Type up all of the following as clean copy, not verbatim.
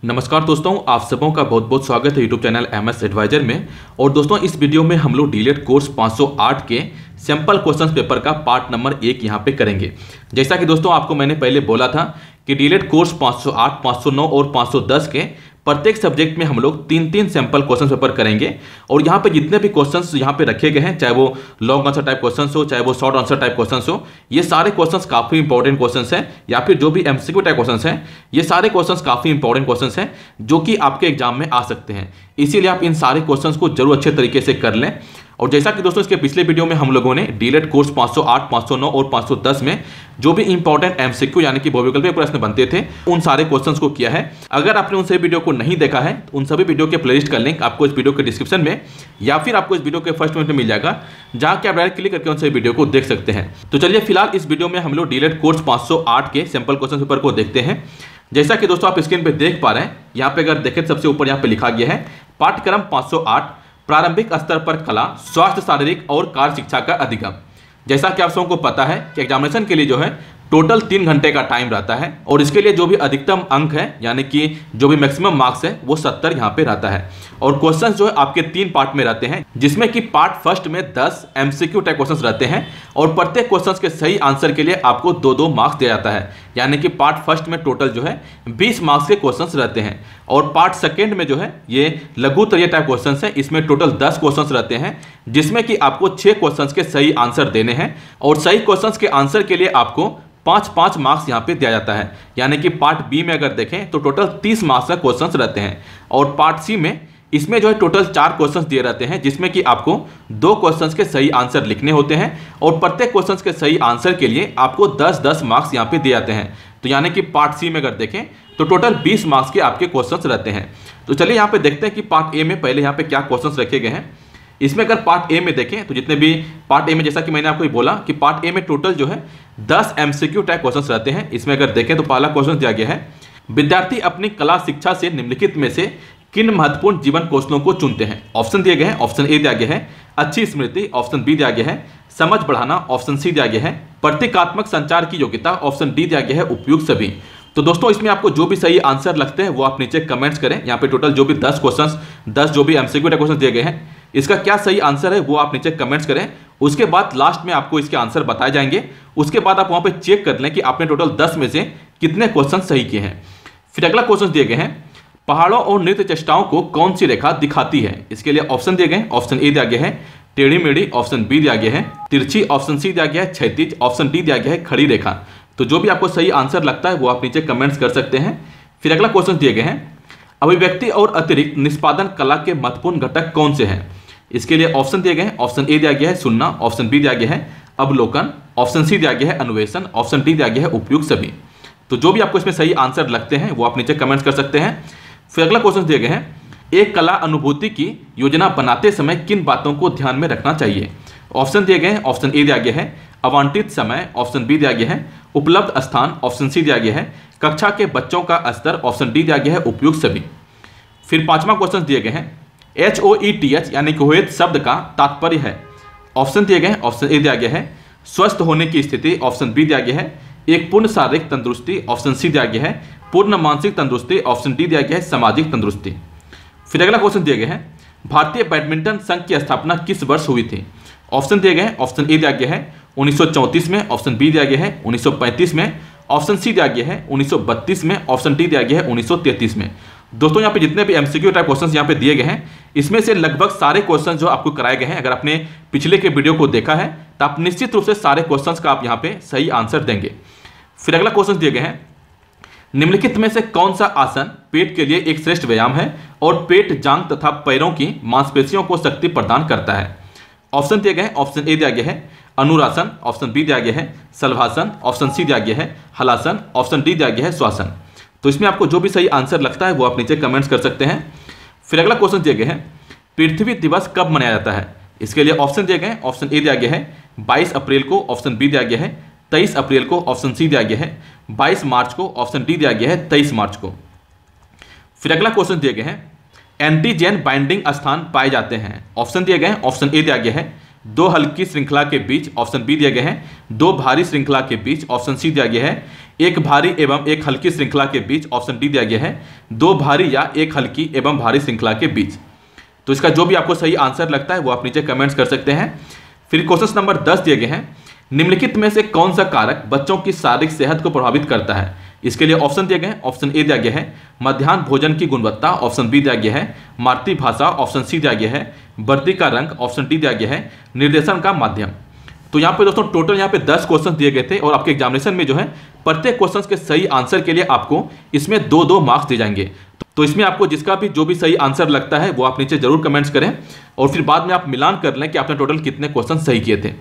नमस्कार दोस्तों, आप सबों का बहुत बहुत स्वागत है यूट्यूब चैनल एमएस एडवाइजर में। और दोस्तों, इस वीडियो में हम लोग डीएलएड कोर्स 508 के सैंपल क्वेश्चंस पेपर का पार्ट नंबर 1 यहाँ पे करेंगे। जैसा कि दोस्तों आपको मैंने पहले बोला था कि डीएलएड कोर्स 508, 509 और 510 के प्रत्येक सब्जेक्ट में हम लोग 3-3 सैंपल क्वेश्चन पेपर करेंगे। और यहाँ पे जितने भी क्वेश्चंस यहाँ पे रखे गए हैं, चाहे वो लॉन्ग आंसर टाइप क्वेश्चंस हो, चाहे वो शॉर्ट आंसर टाइप क्वेश्चंस हो, ये सारे क्वेश्चंस काफ़ी इंपॉर्टेंट क्वेश्चंस हैं। या फिर जो भी एमसीक्यू टाइप क्वेश्चंस हैं, ये सारे क्वेश्चंस काफ़ी इंपॉर्टेंट क्वेश्चंस हैं जो कि आपके एग्जाम में आ सकते हैं। इसीलिए आप इन सारे क्वेश्चंस को जरूर अच्छे तरीके से कर लें। और जैसा कि दोस्तों इसके पिछले वीडियो में हम लोगों ने डीएलएड कोर्स 508, 509 और 510 में जो भी इंपॉर्टेंट एमसीक्यू यानी कि बहुविकल्पीय प्रश्न बनते थे, उन सारे क्वेश्चंस को किया है। अगर आपने उन सभी वीडियो को नहीं देखा है तो उन सभी वीडियो के प्लेलिस्ट का लिंक आपको इस वीडियो के डिस्क्रिप्शन में या फिर आपको इस वीडियो के फर्स्ट कमेंट में मिल जाएगा, जहां कि आप डायरेक्ट क्लिक करके उन सभी वीडियो को देख सकते हैं। तो चलिए फिलहाल इस वीडियो में हम लोग डीएलएड कोर्स 508 के सैंपल क्वेश्चन पेपर को देखते हैं। जैसा कि दोस्तों आप स्क्रीन पे देख पा रहे हैं, यहाँ पे अगर देखें सबसे ऊपर यहाँ पे लिखा गया है पाठ्यक्रम 508 प्रारंभिक स्तर पर कला, स्वास्थ्य, शारीरिक और कार्य शिक्षा का अधिगम। जैसा कि आप सबको को पता है कि एग्जामिनेशन के लिए जो है टोटल 3 घंटे का टाइम रहता है और इसके लिए जो भी अधिकतम अंक है यानी कि जो भी मैक्सिमम मार्क्स है वो 70 यहाँ पे रहता है। और क्वेश्चंस जो है आपके 3 पार्ट में रहते हैं, जिसमें कि पार्ट फर्स्ट में 10 एमसीक्यू टाइप क्वेश्चंस रहते हैं और प्रत्येक क्वेश्चंस के सही आंसर के लिए आपको 2-2 मार्क्स दिया जाता है। यानी कि पार्ट फर्स्ट में टोटल जो है 20 मार्क्स के क्वेश्चंस रहते हैं। और पार्ट सेकेंड में जो है ये लघुत्तरीय टाइप क्वेश्चंस है, इसमें टोटल 10 क्वेश्चंस रहते हैं, जिसमें कि आपको 6 क्वेश्चंस के सही आंसर देने हैं और सही क्वेश्चंस के आंसर के लिए आपको 5-5 मार्क्स यहाँ पे दिया जाता है। यानी कि पार्ट बी में अगर देखें तो टोटल 30 मार्क्स का क्वेश्चंस रहते हैं। और पार्ट सी में इसमें जो है टोटल 4 क्वेश्चंस दिए रहते हैं, जिसमें कि आपको 2 क्वेश्चंस के सही आंसर लिखने होते हैं और प्रत्येक क्वेश्चंस के सही आंसर के लिए आपको 10-10 मार्क्स यहाँ पे दिए जाते हैं। तो यानी कि पार्ट सी में अगर देखें तो टोटल 20 मार्क्स के आपके क्वेश्चंस रहते हैं। तो चलिए यहाँ पे देखते हैं कि पार्ट ए में पहले यहाँ पे क्या क्वेश्चंस रखे गए हैं। इसमें अगर पार्ट ए में देखें तो जितने भी पार्ट ए में, जैसा कि मैंने आपको बोला कि पार्ट ए में टोटल जो है 10 एमसीक्यू टाइप क्वेश्चंस रहते हैं। इसमें अगर देखें तो पहला क्वेश्चन दिया गया है, विद्यार्थी अपनी कला शिक्षा से निम्नलिखित में से किन महत्वपूर्ण जीवन कौशलों को चुनते हैं। ऑप्शन दिए गए हैं, ऑप्शन ए दिया गया है अच्छी स्मृति, ऑप्शन बी दिया गया है समझ बढ़ाना, ऑप्शन सी दिया गया है प्रतीकात्मक संचार की योग्यता, ऑप्शन डी दिया गया है उपयुक्त सभी। तो दोस्तों इसमें आपको जो भी सही आंसर लगते हैं वो आप नीचे कमेंट्स करें। यहाँ पे टोटल जो भी 10 क्वेश्चंस, 10 जो भी एमसीक्यू टाइप क्वेश्चन दिए गए हैं, इसका क्या सही आंसर है वो आप नीचे कमेंट्स करें। उसके बाद लास्ट में आपको इसके आंसर बताए जाएंगे। उसके बाद आप वहां पे चेक कर लें कि आपने टोटल 10 में से कितने क्वेश्चन सही किए हैं। फिर अगला क्वेश्चन दिए गए हैं, पहाड़ों और नृत्य चेष्टाओं को कौन सी रेखा दिखाती है। इसके लिए ऑप्शन दिए गए हैं, ऑप्शन ए दिया गया है टेढ़ी मेढ़ी, ऑप्शन बी दिया गया है तिरछी, ऑप्शन सी दिया गया है क्षैतिज, ऑप्शन डी दिया गया है खड़ी रेखा। तो जो भी आपको सही आंसर लगता है वो आप नीचे कमेंट्स कर सकते हैं। फिर अगला क्वेश्चन दिए गए हैं, अभिव्यक्ति और अतिरिक्त निष्पादन कला के महत्वपूर्ण घटक कौन से हैं। इसके लिए ऑप्शन दिए गए हैं, ऑप्शन ए दिया गया है सुनना, ऑप्शन बी दिया गया है अवलोकन, ऑप्शन सी दिया गया है अन्वेषण, ऑप्शन डी दिया गया है उपयुक्त सभी। तो जो भी आपको इसमें सही आंसर लगते हैं वो आप नीचे कमेंट्स कर सकते हैं। फिर अगला क्वेश्चन दिए गए हैं, एक कला अनुभूति की योजना बनाते समय किन बातों को ध्यान में रखना चाहिए। ऑप्शन दिए गए हैं, ऑप्शन ए दिया गया है आवंटित समय, ऑप्शन बी दिया गया है उपलब्ध स्थान, ऑप्शन सी दिया गया है कक्षा के बच्चों का स्तर, ऑप्शन डी दिया गया है उपयुक्त सभी। फिर 5वां क्वेश्चन दिए गए हैं, HOETH यानी कि होएत शब्द का तात्पर्य है। ऑप्शन दिए गए हैं, ऑप्शन ए दिया गया है स्वस्थ होने की स्थिति, ऑप्शन बी दिया गया है एक पूर्ण शारीरिक तंदुरुस्ती, ऑप्शन सी दिया गया है पूर्ण मानसिक तंदुरुस्ती, ऑप्शन डी दिया गया है सामाजिक तंदुरुस्ती। फिर अगला क्वेश्चन दिए गए हैं, भारतीय बैडमिंटन संघ की स्थापना किस वर्ष हुई थी। ऑप्शन दिए गए हैं, ऑप्शन ए दिया गया है 1934 में, ऑप्शन बी दिया गया है 1935 में, ऑप्शन सी दिया गया है 1932 में, ऑप्शन डी दिया गया है 1933 में। दोस्तों यहाँ पे जितने भी एमसीक्यू टाइप क्वेश्चंस यहाँ पे दिए गए हैं, इसमें से लगभग सारे क्वेश्चंस जो आपको कराए गए हैं, अगर आपने पिछले के वीडियो को देखा है तो आप निश्चित रूप से सारे क्वेश्चंस का आप यहाँ पे सही आंसर देंगे। फिर अगला क्वेश्चन दिए गए हैं, निम्नलिखित में से कौन सा आसन पेट के लिए एक श्रेष्ठ व्यायाम है और पेट, जांघ तथा पैरों की मांसपेशियों को शक्ति प्रदान करता है। ऑप्शन दिए गए हैं, ऑप्शन ए दिया गया है अनुरासन, ऑप्शन बी दिया गया है शलभासन, ऑप्शन सी दिया गया है हलासन, ऑप्शन डी दिया गया है श्वासन। तो इसमें आपको जो भी सही आंसर लगता है वो आप नीचे कमेंट्स कर सकते हैं। फिर अगला क्वेश्चन दिए गए हैं, पृथ्वी दिवस कब मनाया जाता है। इसके लिए ऑप्शन दिए गए हैं, ऑप्शन ए दिया गया है 22 अप्रैल को, ऑप्शन बी दिया गया है 23 अप्रैल को, ऑप्शन सी दिया गया है 22 मार्च को, ऑप्शन डी दिया गया है 23 मार्च को। फिर अगला क्वेश्चन दिए गए हैं, एंटीजेन बाइंडिंग स्थान पाए जाते हैं। ऑप्शन दिए गए हैं, ऑप्शन ए दिया गया है 2 हल्की श्रृंखला के बीच, ऑप्शन बी दिया गया है 2 भारी श्रृंखला के बीच, ऑप्शन सी दिया गया है एक भारी एवं एक हल्की श्रृंखला के बीच, ऑप्शन डी दिया गया है 2 भारी या एक हल्की एवं भारी श्रृंखला के बीच। तो इसका जो भी आपको सही आंसर लगता है वो आप नीचे कमेंट्स कर सकते हैं। फिर क्वेश्चन नंबर 10 दिए गए हैं, निम्नलिखित में से कौन सा कारक बच्चों की शारीरिक सेहत को प्रभावित करता है। इसके लिए ऑप्शन दिए गए हैं, ऑप्शन ए दिया गया है मध्याह्न भोजन की गुणवत्ता, ऑप्शन बी दिया गया है मातृभाषा, ऑप्शन सी दिया गया है वर्दी का रंग, ऑप्शन डी दिया गया है निर्देशन का माध्यम। तो यहाँ पे दोस्तों टोटल यहाँ पे 10 क्वेश्चन दिए गए थे और आपके एग्जामिनेशन में जो है प्रत्येक क्वेश्चन के सही आंसर के लिए आपको इसमें 2-2 मार्क्स दिए जाएंगे। तो इसमें आपको जिसका भी जो भी सही आंसर लगता है वो आप नीचे जरूर कमेंट्स करें और फिर बाद में आप मिलान कर लें कि आपने टोटल कितने क्वेश्चन सही किए थे।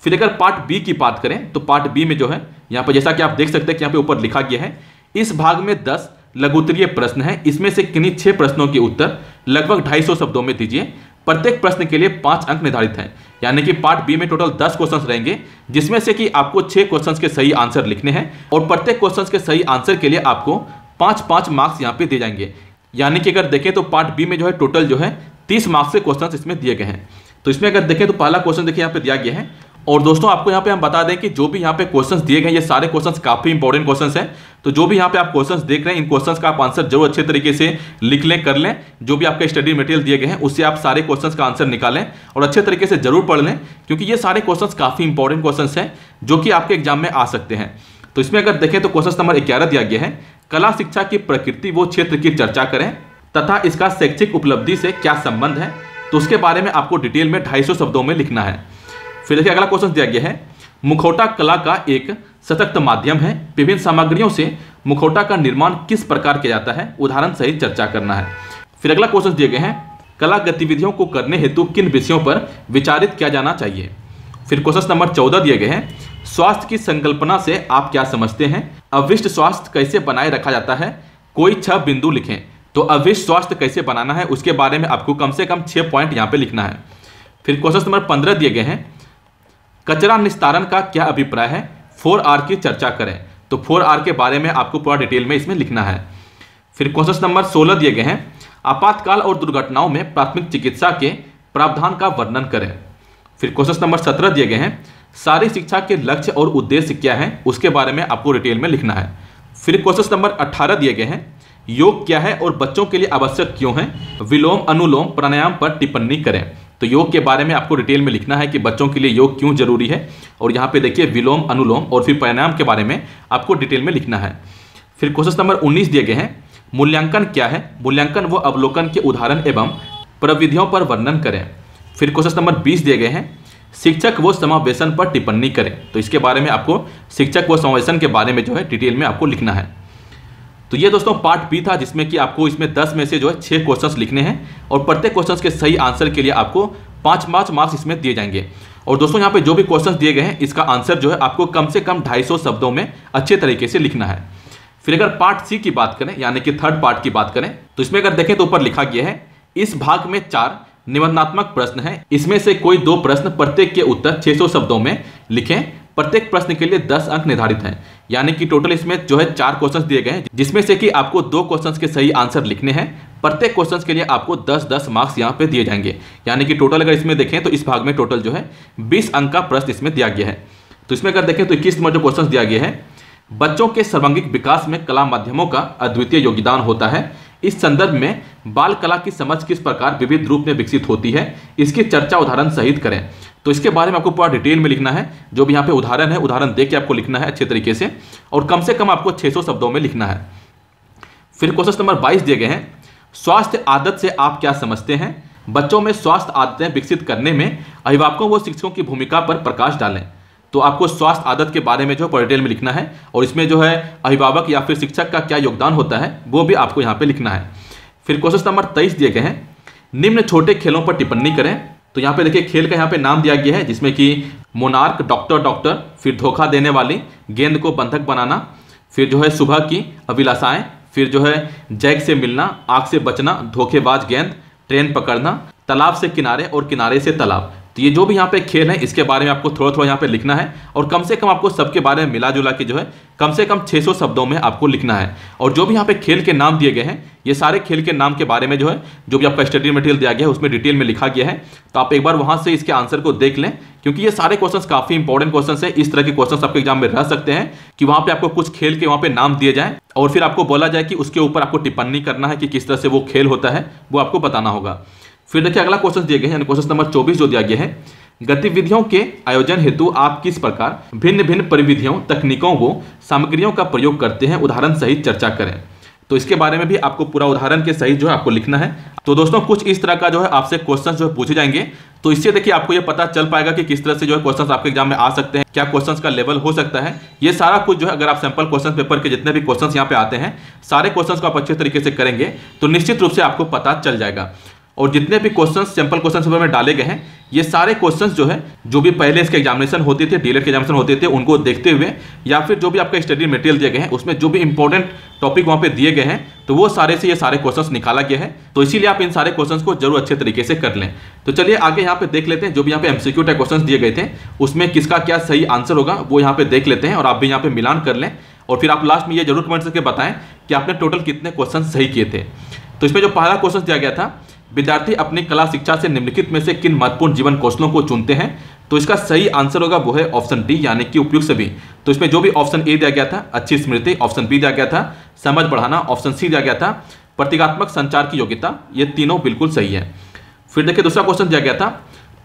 फिर अगर पार्ट बी की बात करें तो पार्ट बी में जो है यहाँ पर जैसा कि आप देख सकते हैं कि यहाँ पे ऊपर लिखा गया है, इस भाग में 10 लघुत्तरीय प्रश्न हैं, इसमें से किन्हीं 6 प्रश्नों के उत्तर लगभग 250 शब्दों में दीजिए। प्रत्येक प्रश्न के लिए 5 अंक निर्धारित हैं। यानी कि पार्ट बी में टोटल 10 क्वेश्चंस रहेंगे, जिसमें से कि आपको 6 क्वेश्चंस के सही आंसर लिखने हैं और प्रत्येक क्वेश्चंस के सही आंसर के लिए आपको 5-5 मार्क्स यहाँ पे दिए जाएंगे। यानी कि अगर देखें तो पार्ट बी में जो है टोटल जो है 30 मार्क्स के क्वेश्चंस इसमें दिए गए हैं। तो इसमें अगर देखें तो पहला क्वेश्चन देखिए यहाँ पे दिया गया है। और दोस्तों आपको यहाँ पे हम बता दें कि जो भी यहाँ पे क्वेश्चंस दिए गए ये सारे क्वेश्चंस काफी इंपॉर्टेंट क्वेश्चंस हैं। तो जो भी यहाँ पे आप क्वेश्चंस देख रहे हैं इन क्वेश्चंस का आप आंसर जरूर अच्छे तरीके से लिख लें, कर लें। जो भी आपका स्टडी मटेरियल दिए गए हैं उससे आप सारे क्वेश्चंस का आंसर निकालें और अच्छे तरीके से जरूर पढ़ लें, क्योंकि ये सारे क्वेश्चंस काफी इंपॉर्टेंट क्वेश्चंस हैं जो कि आपके एग्जाम में आ सकते हैं। तो इसमें अगर देखें तो क्वेश्चन नंबर 11 दिया गया है, कला शिक्षा की प्रकृति व क्षेत्र की चर्चा करें तथा इसका शैक्षिक उपलब्धि से क्या संबंध है। तो उसके बारे में आपको डिटेल में 250 शब्दों में लिखना है। फिर देखिए अगला क्वेश्चन दिया गया है, मुखौटा कला का एक सशक्त माध्यम है, विभिन्न सामग्रियों से मुखौटा का निर्माण किस प्रकार किया जाता है, उदाहरण सहित चर्चा करना है। फिर अगला क्वेश्चन दिए गए हैं, कला गतिविधियों को करने हेतु किन विषयों पर विचारित किया जाना चाहिए। फिर क्वेश्चन नंबर 14 दिए गए हैं, स्वास्थ्य की संकल्पना से आप क्या समझते हैं, अविष्ट स्वास्थ्य कैसे बनाए रखा जाता है, कोई 6 बिंदु लिखें। तो अविष्ट स्वास्थ्य कैसे बनाना है उसके बारे में आपको कम से कम 6 पॉइंट यहाँ पे लिखना है। फिर क्वेश्चन नंबर 15 दिए गए हैं, कचरा निस्तारण का क्या अभिप्राय है, 4R की चर्चा करें। तो 4R के बारे में आपको पूरा डिटेल में इसमें लिखना है। फिर क्वेश्चन नंबर 16 दिए गए हैं, आपातकाल और दुर्घटनाओं में प्राथमिक चिकित्सा के प्रावधान का वर्णन करें। फिर क्वेश्चन नंबर 17 दिए गए हैं, सारी शिक्षा के लक्ष्य और उद्देश्य क्या है उसके बारे में आपको डिटेल में लिखना है। फिर क्वेश्चन नंबर 18 दिए गए हैं, योग क्या है और बच्चों के लिए आवश्यक क्यों है, विलोम अनुलोम प्राणायाम पर टिप्पणी करें। तो योग के बारे में आपको डिटेल में लिखना है कि बच्चों के लिए योग क्यों जरूरी है, और यहाँ पे देखिए विलोम अनुलोम और फिर प्राणायाम के बारे में आपको डिटेल में लिखना है। फिर क्वेश्चन नंबर 19 दिए गए हैं, मूल्यांकन क्या है, मूल्यांकन व अवलोकन के उदाहरण एवं प्रविधियों पर वर्णन करें। फिर क्वेश्चन नंबर 20 दिए गए हैं, शिक्षक व समावेशन पर टिप्पणी करें। तो इसके बारे में आपको शिक्षक व समावेशन के बारे में जो है डिटेल में आपको लिखना है। तो ये दोस्तों पार्ट बी था, जिसमें कि आपको इसमें 10 में से जो है 6 क्वेश्चंस लिखने हैं और प्रत्येक क्वेश्चंस के सही आंसर के लिए आपको 5-5 मार्क्स इसमें दिए जाएंगे। और दोस्तों यहाँ पे जो भी क्वेश्चंस दिए गए हैं इसका आंसर जो है आपको कम से कम 250 शब्दों में अच्छे तरीके से लिखना है। फिर अगर पार्ट सी की बात करें यानी कि थर्ड पार्ट की बात करें तो इसमें अगर देखें तो ऊपर लिखा गया है, इस भाग में 4 निबंधात्मक प्रश्न हैं, इसमें से कोई 2 प्रश्न प्रत्येक के उत्तर 600 शब्दों में लिखें। प्रत्येक प्रश्न के लिए 10 अंक निर्धारित हैं। यानी कि टोटल इसमें जो है 4 क्वेश्चंस दिए गए हैं, जिसमें से कि आपको 2 क्वेश्चंस के सही आंसर लिखने हैं। प्रत्येक क्वेश्चंस के लिए आपको 10-10 मार्क्स यहाँ पे दिए जाएंगे। यानी कि टोटल अगर इसमें देखें तो इस भाग में टोटल जो है 20 अंक का प्रश्न इसमें दिया गया है। तो इसमें अगर देखें तो 21 नंबर जो क्वेश्चन दिया गया है, बच्चों के सर्वांगीण विकास में कला माध्यमों का अद्वितीय योगदान होता है। इस संदर्भ में बाल कला की समझ किस प्रकार विविध रूप में विकसित होती है, इसकी चर्चा उदाहरण सहित करें। तो इसके बारे में आपको पूरा डिटेल में लिखना है। जो भी यहाँ पे उदाहरण है, उदाहरण देख के आपको लिखना है अच्छे तरीके से, और कम से कम आपको 600 शब्दों में लिखना है। फिर क्वेश्चन नंबर 22 दिए गए हैं, स्वास्थ्य आदत से आप क्या समझते हैं, बच्चों में स्वास्थ्य आदतें विकसित करने में अभिभावकों व शिक्षकों की भूमिका पर प्रकाश डालें। तो आपको स्वास्थ्य आदत के बारे में जो है डिटेल में लिखना है, और इसमें जो है अभिभावक या फिर शिक्षक का क्या योगदान होता है वो भी आपको यहाँ पे लिखना है। फिर क्वेश्चन नंबर 23 दिए गए हैं, निम्न छोटे खेलों पर टिप्पणी करें। तो यहाँ पे देखिए खेल का यहाँ पे नाम दिया गया है, जिसमें कि मोनार्क, डॉक्टर, फिर धोखा देने वाली, गेंद को बंधक बनाना, फिर जो है सुबह की अभिलाषाएं, फिर जो है जैक से मिलना, आग से बचना, धोखेबाज गेंद, ट्रेन पकड़ना, तालाब से किनारे और किनारे से तालाब। तो ये जो भी यहाँ पे खेल है इसके बारे में आपको थोड़ा थोड़ा यहाँ पे लिखना है और कम से कम आपको सबके बारे में मिला जुला के जो है कम से कम 600 शब्दों में आपको लिखना है। और जो भी यहाँ पे खेल के नाम दिए गए हैं ये सारे खेल के नाम के बारे में जो है जो भी आपका स्टडी मटेरियल दिया गया है उसमें डिटेल में लिखा गया है। तो आप एक बार वहां से इसके आंसर को देख लें, क्योंकि ये सारे क्वेश्चंस काफी इंपॉर्टेंट क्वेश्चंस है। इस तरह के क्वेश्चंस आपके एग्जाम में रह सकते हैं कि वहां पे आपको कुछ खेल के वहां पे नाम दिए जाए और फिर आपको बोला जाए कि उसके ऊपर आपको टिप्पणी करना है कि किस तरह से वो खेल होता है, वो आपको बताना होगा। फिर देखिए अगला क्वेश्चन दिए गए हैं, क्वेश्चन नंबर 24 जो दिया गया है, गतिविधियों के आयोजन हेतु आप किस प्रकार भिन्न भिन्न परिविधियों, तकनीकों व सामग्रियों का प्रयोग करते हैं, उदाहरण सहित चर्चा करें। तो इसके बारे में भी आपको पूरा उदाहरण के सहित जो है आपको लिखना है। तो दोस्तों कुछ इस तरह का जो है आपसे क्वेश्चन जो है पूछे जाएंगे, तो इससे देखिए आपको ये पता चल पाएगा कि किस तरह से जो है क्वेश्चंस आपके एग्जाम में आ सकते हैं, क्या क्वेश्चंस का लेवल हो सकता है। ये सारा कुछ जो है अगर आप सैंपल क्वेश्चन पेपर के जितने भी क्वेश्चंस यहाँ पे आते हैं सारे क्वेश्चंस को आप अच्छे तरीके से करेंगे तो निश्चित रूप से आपको पता चल जाएगा। और जितने भी क्वेश्चंस सैंपल क्वेश्चन पेपर में डाले गए हैं ये सारे क्वेश्चंस जो है जो भी पहले इसके एग्जामिनेशन होते थे, डीएलएड के एग्जामिनेशन होते थे, उनको देखते हुए या फिर जो भी आपका स्टडी मटेरियल दिए गए हैं उसमें जो भी इंपॉर्टेंट टॉपिक वहां पे दिए गए हैं तो वो सारे से ये सारे क्वेश्चंस निकाला गया है। तो इसीलिए आप इन सारे क्वेश्चंस को जरूर अच्छे तरीके से कर लें। तो चलिए आगे यहाँ पे देख लेते हैं, जो भी यहाँ पे एमसीक्यू टाइप क्वेश्चन दिए गए थे उसमें किसका क्या सही आंसर होगा वो यहाँ पे देख लेते हैं और आप भी यहाँ पे मिलान कर लें और फिर आप लास्ट में ये जरूर कमेंट करके बताएं कि आपने टोटल कितने क्वेश्चन सही किए थे। तो इसमें जो पहला क्वेश्चन दिया गया था, विद्यार्थी अपनी कला शिक्षा से निम्नलिखित में से किन महत्वपूर्ण जीवन कौशलों को चुनते हैं, तो इसका सही आंसर होगा वो है ऑप्शन डी यानी कि उपयुक्त सभी। तो इसमें जो भी ऑप्शन ए दिया गया था अच्छी स्मृति, ऑप्शन बी दिया गया था समझ बढ़ाना, ऑप्शन सी दिया गया था प्रतीकात्मक संचार की योग्यता, ये तीनों बिल्कुल सही है। फिर देखिए दूसरा क्वेश्चन दिया गया था,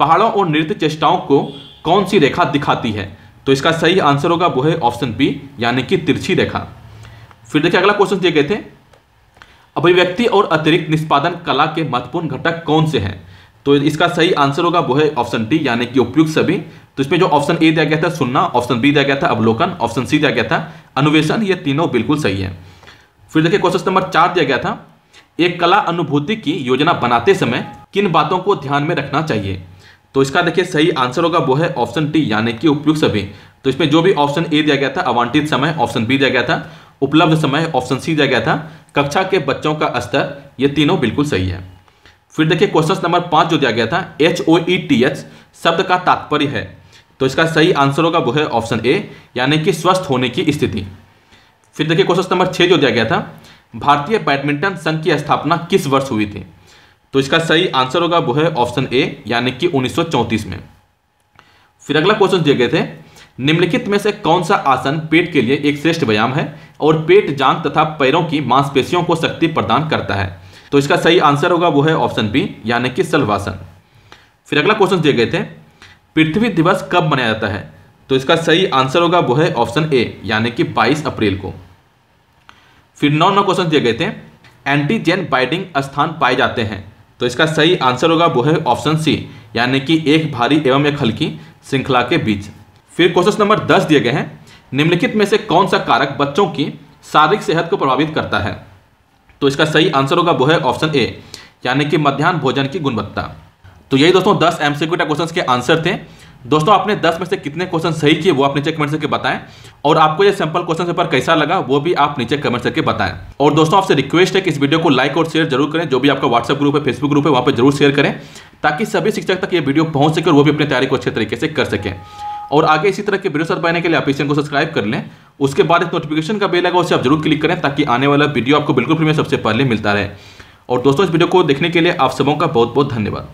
पहाड़ों और नृत्य चेष्टाओं को कौन सी रेखा दिखाती है, तो इसका सही आंसर होगा वो है ऑप्शन बी यानी कि तिरछी रेखा। फिर देखिए अगला क्वेश्चन दिए गए थे, अभिव्यक्ति और अतिरिक्त निष्पादन कला के महत्वपूर्ण घटक कौन से हैं, तो इसका सही आंसर होगा वो है ऑप्शन डी यानी कि उपयुक्त सभी। तो इसमें जो ऑप्शन ए दिया गया था सुनना, ऑप्शन बी दिया गया था अवलोकन, ऑप्शन सी दिया गया था अन्वेषण, ये तीनों बिल्कुल सही है। फिर देखिए क्वेश्चन नंबर 4 दिया गया था, एक कला अनुभूति की योजना बनाते समय किन बातों को ध्यान में रखना चाहिए, तो इसका देखिए सही आंसर होगा वो है ऑप्शन डी यानी कि उपयुक्त सभी। तो इसमें जो भी ऑप्शन ए दिया गया था आवंटित समय, ऑप्शन बी दिया गया था उपलब्ध समय, ऑप्शन सी दिया गया था कक्षा के बच्चों का स्तर, ये तीनों बिल्कुल सही है। फिर देखिए क्वेश्चन नंबर 5 जो दिया गया था, HOETH शब्द का तात्पर्य है, तो इसका सही आंसर होगा वो है ऑप्शन ए यानी कि स्वस्थ होने की स्थिति। फिर देखिए क्वेश्चन नंबर 6 जो दिया गया था, भारतीय बैडमिंटन संघ की स्थापना किस वर्ष हुई थी, तो इसका सही आंसर होगा वो है ऑप्शन ए यानी कि 1934 में। फिर अगला क्वेश्चन दिए गए थे, निम्नलिखित में से कौन सा आसन पेट के लिए एक श्रेष्ठ व्यायाम है और पेट, जांघ तथा पैरों की मांसपेशियों को शक्ति प्रदान करता है, तो इसका सही आंसर होगा वो है ऑप्शन बी यानी कि शलभासन। फिर अगला क्वेश्चन दिए गए थे, पृथ्वी दिवस कब मनाया जाता है, तो इसका सही आंसर होगा वो है ऑप्शन ए यानी कि 22 अप्रैल को। फिर 9 क्वेश्चन दिए गए थे, एंटीजेन बाइंडिंग स्थान पाए जाते हैं, तो इसका सही आंसर होगा वो है ऑप्शन सी यानी कि एक भारी एवं एक हल्की श्रृंखला के बीच। फिर क्वेश्चन नंबर 10 दिए गए हैं, निम्नलिखित में से कौन सा कारक बच्चों की शारीरिक सेहत को प्रभावित करता है, तो इसका सही आंसर होगा वो है ऑप्शन ए यानी कि मध्याह्न भोजन की गुणवत्ता। तो यही दोस्तों 10 एमसीक्यू क्वेश्चंस के आंसर थे। दोस्तों आपने 10 में से कितने क्वेश्चन सही किए वो आप नीचे कमेंट करके बताएं और आपको ये सैंपल क्वेश्चन पेपर कैसा लगा वो भी आप नीचे कमेंट करके बताएं। और दोस्तों आपसे रिक्वेस्ट है कि इस वीडियो को लाइक और शेयर जरूर करें, जो भी आपका व्हाट्सएप ग्रुप है, फेसबुक ग्रुप है, वहां पर जरूर शेयर करें ताकि सभी शिक्षक तक ये वीडियो पहुंच सके और वो भी अपनी तैयारी को अच्छे तरीके से कर सकें। और आगे इसी तरह के वीडियो सर पाने के लिए आप इस चैनल को सब्सक्राइब कर लें, उसके बाद एक नोटिफिकेशन का बेल आएगा उसे आप जरूर क्लिक करें ताकि आने वाला वीडियो आपको बिल्कुल फ्री में सबसे पहले मिलता रहे। और दोस्तों इस वीडियो को देखने के लिए आप सबों का बहुत बहुत धन्यवाद।